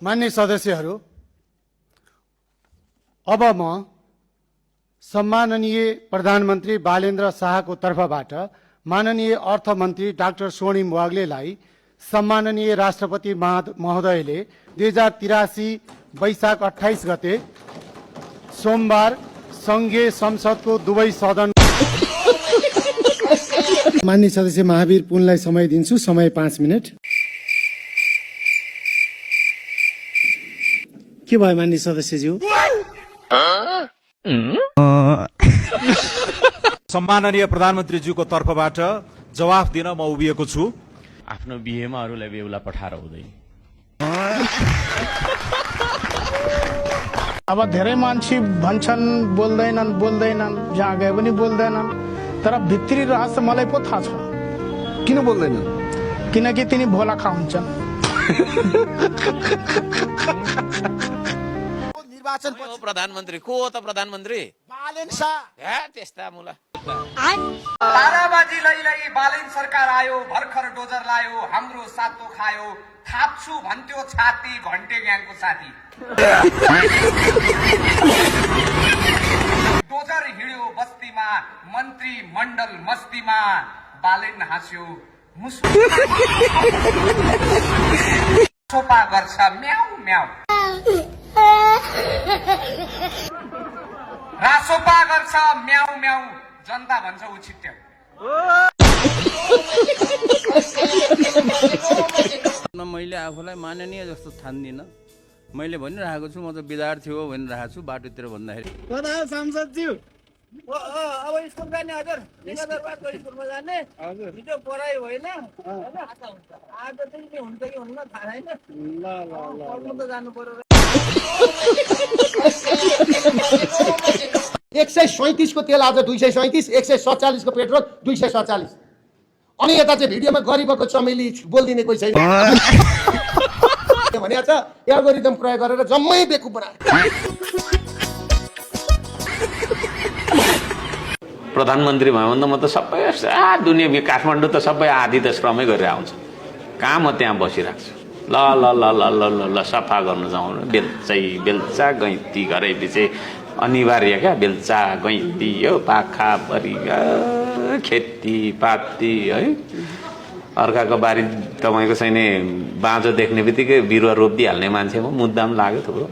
मान्य सदस्यहरू, अब म सम्माननीय प्रधानमन्त्री बालेन्द्र शाहको तर्फबाट माननीय अर्थमन्त्री डाक्टर स्वर्णिम वाग्लेलाई सम्माननीय राष्ट्रपति महोदयले 2083 वैशाख 28 गते सोमबार संघीय संसदको दुवै सदन मान्य सदस्य महावीर पुनलाई समय दिन्छु। समय 5 मिनट। के भयो मान्य सदस्यज्यू? सम्माननीय प्रधानमन्त्रीज्यूको तर्फबाट जवाफ दिन म उभिएको छु। आफ्नो बिहेमा अरूलाई बेहुला पठाएर हुँदैन। अब धेरै मान्छे भन्छन् बोल्दैनन् जहाँ गए पनि बोल्दैनन्, तर भित्री रहस्य मलाई पो थाहा छ। किन बोल्दैनन्? किनकि तिनी भोला खा हुन्छन्। निर्वाचन प्रधानमन्त्री को हो त? प्रधानमन्त्री बालेन शाह। हे त्यस्ता मुला ताराबाजी लैलई बालेन सरकार आयो, भर्खर डोजर लायो, हाम्रो सातो खायो, थाप्छु भन्थ्यो छाती घन्टे ग्याङको साथी। डोजर हिँड्यो बस्तीमा, मन्त्री मण्डल मस्तीमा, बालेन हाँस्यो मुसु सोपा गर्छ म्याउ म्याउ, रासोपा गर्छ म्याउ म्याउ, जनता भन्छ उछिट्याउ। मैले आफूलाई माननीय जस्तो ठान्दिनँ। मैले भनिरहेको छु म त विद्यार्थी हो भनिरहेको छु बाटोतिर भन्दाखेरि। सांसदज्यू अब स्कुल जाने हजुर सिंहदरबारको स्कुलमा जाने हिजो पढाइ होइन आज चाहिँ के हुन्छ कि हुन्न थाहा छैन। पढ्नु त जानु पर्यो। 137 को तेल आज 237, 147 को पेट्रोल 247। अनि यता चाहिँ भिडियोमा गरिबको चमेली बोलिदिने कोही छैन भने एल्गोरिदम प्रयोग गरेर जम्मै बेकुफ बनायो। प्रधानमन्त्री भयो भने त म त सबै दुनियाँ काठमाडौँ त सबै आधी त श्रमै गरेर आउँछ। कहाँ म त्यहाँ बसिरहेको छु। ल ल ल ल ल ल ल सफा गर्नु जाउँ। बेल्चा गैँती घरै पछि अनिवार्य क्या। बेल्चा गैँती हो, पाखा परिया खेतीपाती है। अर्काको बारी तपाईँको छैन बाँझो देख्ने बित्तिकै बिरुवा रोपिदिइहाल्ने मान्छे म। मुद्दा पनि लाग्यो थुप्रो।